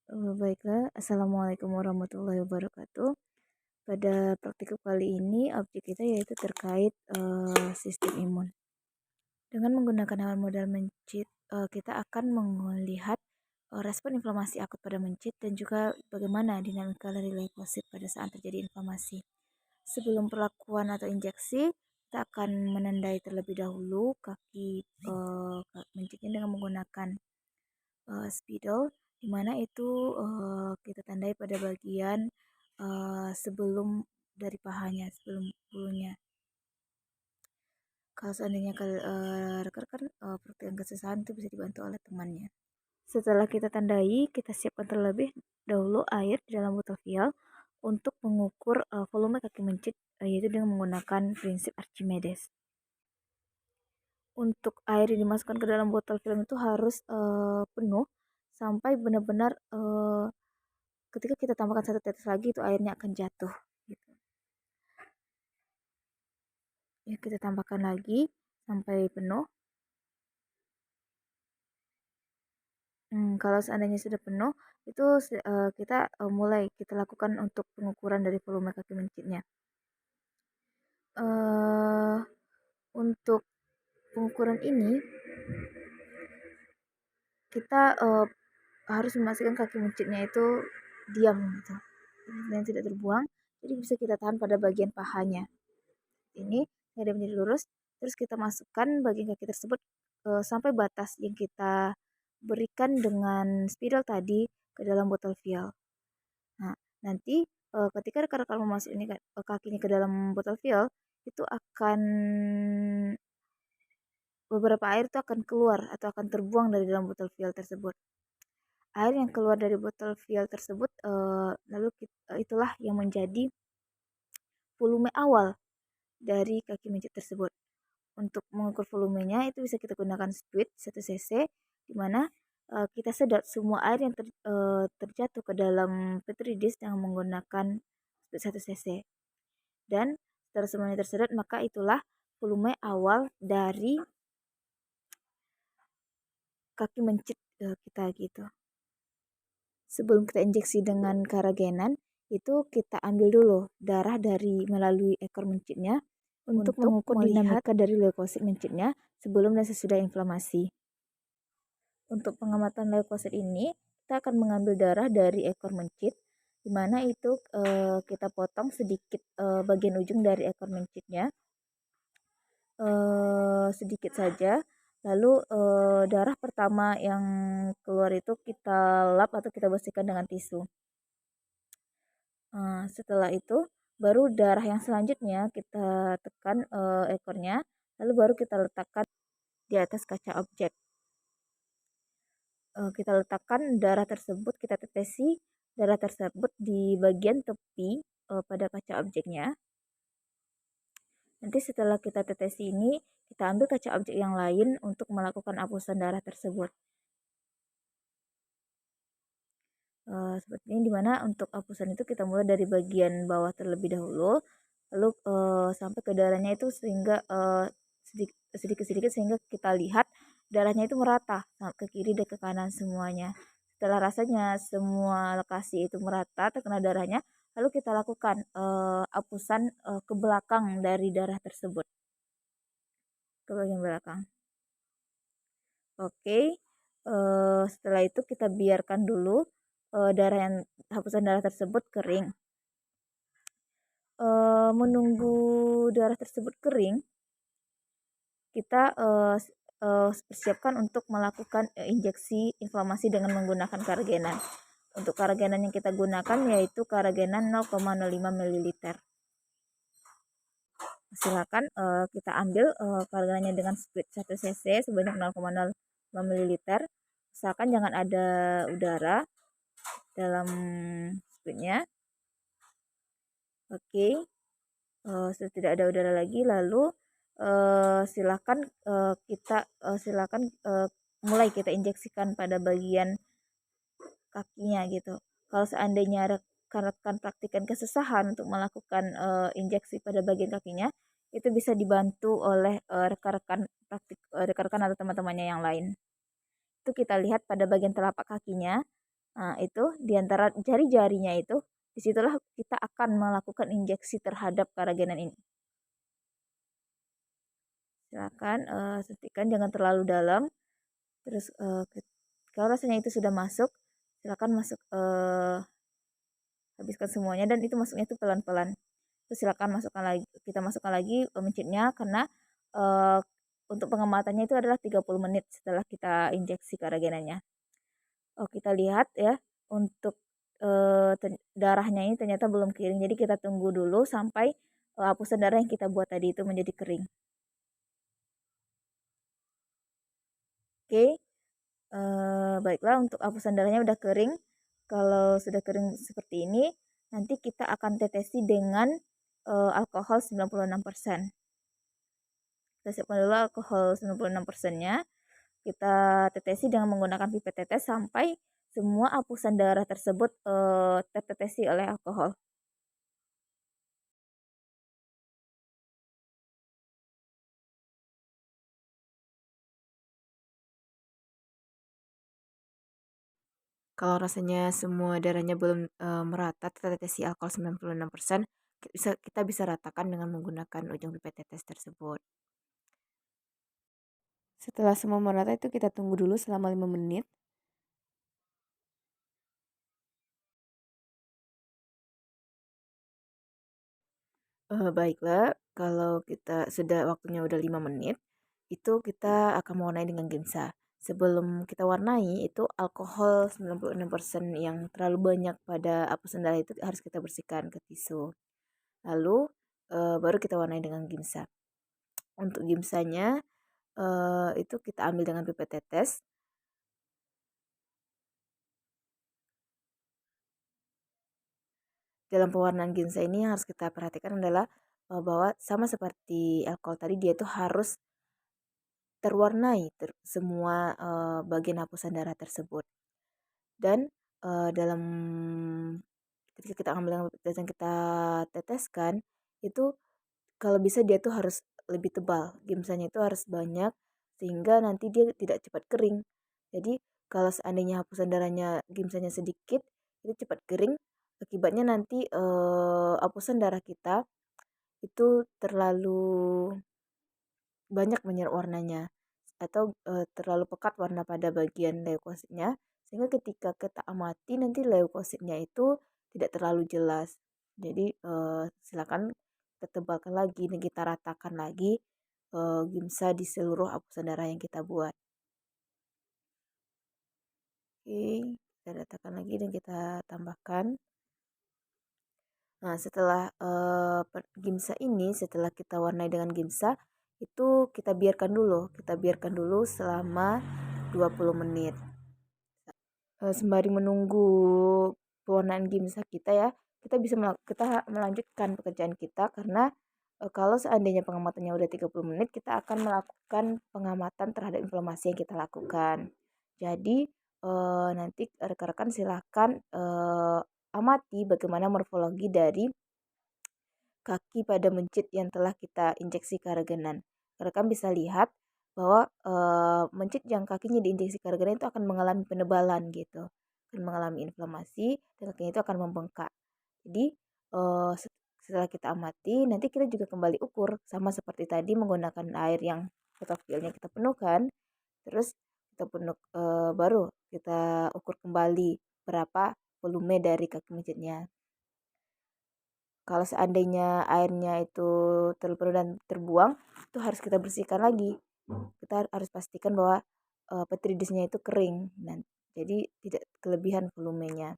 Baiklah, assalamualaikum warahmatullahi wabarakatuh. Pada praktikum kali ini, objek kita yaitu terkait sistem imun. Dengan menggunakan hewan model mencit, kita akan melihat respon inflamasi akut pada mencit dan juga bagaimana dinamika dari leukosit pada saat terjadi inflamasi. Sebelum perlakuan atau injeksi, kita akan menandai terlebih dahulu kaki mencitnya dengan menggunakan spidol, di mana itu kita tandai pada bagian sebelum dari pahanya, sebelum bulunya. Kalau seandainya rekan-rekan praktek kesusahan itu bisa dibantu oleh temannya. Setelah kita tandai, kita siapkan terlebih dahulu air di dalam botol vial untuk mengukur volume kaki mencit, yaitu dengan menggunakan prinsip Archimedes. Untuk air yang dimasukkan ke dalam botol film itu harus penuh sampai benar-benar ketika kita tambahkan satu tetes lagi itu airnya akan jatuh gitu. Ya, kita tambahkan lagi sampai penuh. Kalau seandainya sudah penuh, itu kita mulai kita lakukan untuk pengukuran dari volume kaki mencitnya. Uh, untuk pengukuran ini kita harus memastikan kaki mencitnya itu diam gitu, dan tidak terbuang. Jadi bisa kita tahan pada bagian pahanya. Ini ada menjadi lurus, terus kita masukkan bagian kaki tersebut sampai batas yang kita berikan dengan spidol tadi ke dalam botol vial. Nah, nanti ketika rekan-rekan memasukkan kakinya ke dalam botol vial, itu akan beberapa air itu akan keluar atau akan terbuang dari dalam botol vial tersebut. Air yang keluar dari botol vial tersebut lalu itulah yang menjadi volume awal dari kaki mencit tersebut. Untuk mengukur volumenya itu bisa kita gunakan squid 1 cc, di mana kita sedot semua air yang terjatuh ke dalam petri dish dengan menggunakan squid 1 cc. Dan setelah semuanya tersedot, maka itulah volume awal dari kaki mencit kita gitu. Sebelum kita injeksi dengan keragenan, itu kita ambil dulu darah dari melalui ekor mencitnya untuk mengukur dinamika dari leukosit mencitnya sebelum dan sesudah inflamasi. Untuk pengamatan leukosit ini, kita akan mengambil darah dari ekor mencit, di mana itu kita potong sedikit bagian ujung dari ekor mencitnya, sedikit saja. Lalu darah pertama yang keluar itu kita lap atau kita bersihkan dengan tisu. Setelah itu baru darah yang selanjutnya kita tekan ekornya, lalu baru kita letakkan di atas kaca objek. Kita letakkan darah tersebut, kita tetesi darah tersebut di bagian tepi pada kaca objeknya. Nanti setelah kita tetesi ini, kita ambil kaca objek yang lain untuk melakukan hapusan darah tersebut. Seperti ini, dimana untuk hapusan itu kita mulai dari bagian bawah terlebih dahulu, lalu sampai ke darahnya itu sehingga sedikit-sedikit sehingga kita lihat darahnya itu merata ke kiri dan ke kanan semuanya. Setelah rasanya semua lokasi itu merata terkena darahnya, lalu kita lakukan hapusan ke belakang dari darah tersebut, ke bagian belakang. Oke, setelah itu kita biarkan dulu hapusan darah tersebut kering. Menunggu darah tersebut kering, kita persiapkan untuk melakukan injeksi inflamasi dengan menggunakan karagenan. Untuk karagenan yang kita gunakan yaitu karagenan 0,05 ml. Silakan kita ambil karagenannya dengan squid 1 cc sebanyak 0,05 ml. Usahakan jangan ada udara dalam squidnya. Oke, sudah tidak ada udara lagi, lalu silakan mulai kita injeksikan pada bagian kakinya gitu. Kalau seandainya rekan-rekan praktikan kesusahan untuk melakukan injeksi pada bagian kakinya, itu bisa dibantu oleh rekan-rekan atau teman-temannya yang lain. Itu kita lihat pada bagian telapak kakinya, Nah, itu di antara jari-jarinya itu, disitulah kita akan melakukan injeksi terhadap keragenan ini. Silakan suntikan, jangan terlalu dalam. Terus kalau rasanya itu sudah masuk, silakan habiskan semuanya, dan itu masuknya itu pelan-pelan. Terus silakan kita masukkan lagi mencitnya, karena uh, untuk pengematannya itu adalah 30 menit setelah kita injeksi keragenannya. Oh, kita lihat ya, untuk darahnya ini ternyata belum kering. Jadi kita tunggu dulu sampai hapusan darah yang kita buat tadi itu menjadi kering. Oke, baiklah, untuk hapusan darahnya udah kering. Kalau sudah kering seperti ini, nanti kita akan tetesi dengan alkohol 96%. Kita siapkan dulu alkohol 96%-nya. Kita tetesi dengan menggunakan pipet tetes sampai semua hapusan darah tersebut tertetesi oleh alkohol. Kalau rasanya semua darahnya belum merata tertetesi alkohol 96%, kita bisa ratakan dengan menggunakan ujung pipet tetes tersebut. Setelah semua merata itu kita tunggu dulu selama 5 menit. Baiklah, kalau kita sudah waktunya udah 5 menit, itu kita akan mewarnai dengan Ginsa. Sebelum kita warnai, itu alkohol 96% yang terlalu banyak pada hapusan darah itu harus kita bersihkan ke tisu. Lalu baru kita warnai dengan Ginsa. Untuk Gimsanya itu kita ambil dengan pipet tetes. Dalam pewarnaan Ginsa ini yang harus kita perhatikan adalah bahwa sama seperti alkohol tadi, dia itu harus terwarnai semua bagian hapusan darah tersebut. Dan dalam ketika kita ambil yang kita teteskan itu, kalau bisa dia tuh harus lebih tebal, gimsanya itu harus banyak sehingga nanti dia tidak cepat kering. Jadi kalau seandainya hapusan darahnya gimsanya sedikit, itu cepat kering, akibatnya nanti hapusan darah kita itu terlalu banyak menyerap warnanya, atau terlalu pekat warna pada bagian leukositnya, sehingga ketika kita amati nanti leukositnya itu tidak terlalu jelas. Jadi silakan kita tebalkan lagi dan kita ratakan lagi gimsa di seluruh hapusan darah yang kita buat. Oke, kita ratakan lagi dan kita tambahkan. Nah, setelah gimsa ini, setelah kita warnai dengan gimsa, itu kita biarkan dulu selama 20 menit. Sembari menunggu pewarnaan gimsa kita ya, kita melanjutkan pekerjaan kita, karena kalau seandainya pengamatannya udah 30 menit, kita akan melakukan pengamatan terhadap inflamasi yang kita lakukan. Jadi nanti rekan-rekan silahkan amati bagaimana morfologi dari kaki pada mencit yang telah kita injeksi keragenan. Rekan bisa lihat bahwa mencit yang kakinya diinjeksi keragenan itu akan mengalami penebalan gitu, akan mengalami inflamasi dan kakinya itu akan membengkak. Jadi setelah kita amati, nanti kita juga kembali ukur sama seperti tadi menggunakan air yang fotofielnya kita penuhkan. Terus kita penuh, baru kita ukur kembali berapa volume dari kaki mencitnya. Kalau seandainya airnya itu terlalu penuh dan terbuang, itu harus kita bersihkan lagi. Kita harus pastikan bahwa petridisnya itu kering dan jadi tidak kelebihan volumenya.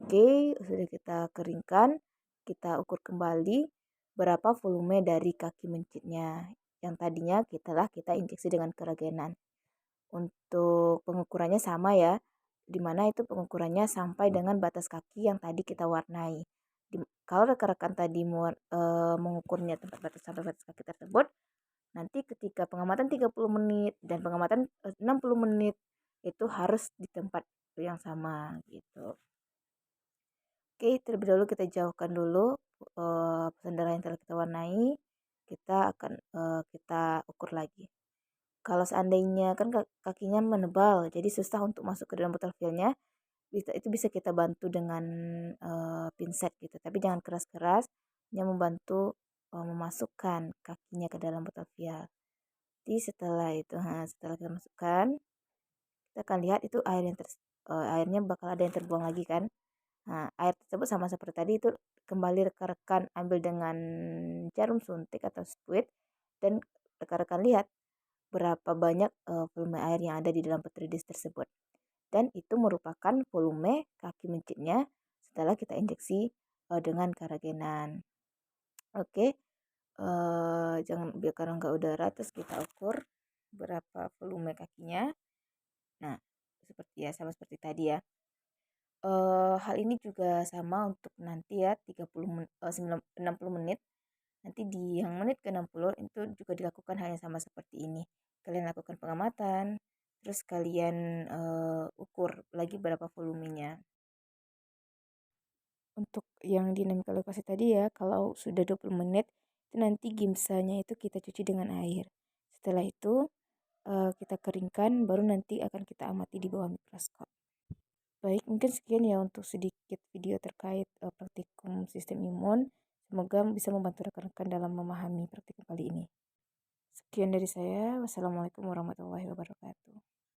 Oke, sudah kita keringkan, kita ukur kembali berapa volume dari kaki mencitnya yang tadinya kita injeksi dengan keragenan. Untuk pengukurannya sama ya, dimana itu pengukurannya sampai dengan batas kaki yang tadi kita warnai. Kalau rekan-rekan tadi mengukurnya tempat batas sampai batas kaki tersebut, nanti ketika pengamatan 30 menit dan pengamatan 60 menit itu harus di tempat yang sama gitu. Oke, terlebih dahulu kita jauhkan dulu pesan darah yang telah kita warnai. Kita akan kita ukur lagi. Kalau seandainya kan kakinya menebal, jadi susah untuk masuk ke dalam botol filnya. itu bisa kita bantu dengan pinset gitu, tapi jangan keras-keras, hanya membantu memasukkan kakinya ke dalam botol vial. Jadi setelah kita masukkan, kita akan lihat itu airnya bakal ada yang terbuang lagi kan. Nah, air tersebut sama seperti tadi itu kembali rekan-rekan ambil dengan jarum suntik atau squid dan rekan-rekan lihat berapa banyak volume air yang ada di dalam Petridis tersebut. Dan itu merupakan volume kaki mencitnya setelah kita injeksi dengan karagenan. Oke, jangan biarkan enggak udara terus kita ukur berapa volume kakinya. Nah, sama seperti tadi ya. Hal ini juga sama untuk nanti ya 60 menit. Nanti di yang menit ke-60 itu juga dilakukan hal yang sama seperti ini. Kalian lakukan pengamatan, terus kalian ukur lagi berapa volumenya. Untuk yang dinamika lokasi tadi ya, kalau sudah 20 menit, itu nanti gimsanya itu kita cuci dengan air. Setelah itu kita keringkan, baru nanti akan kita amati di bawah mikroskop. Baik, mungkin sekian ya untuk sedikit video terkait praktikum sistem imun. Semoga bisa membantu rekan-rekan dalam memahami praktikum kali ini. Sekian dari saya. Wassalamualaikum warahmatullahi wabarakatuh.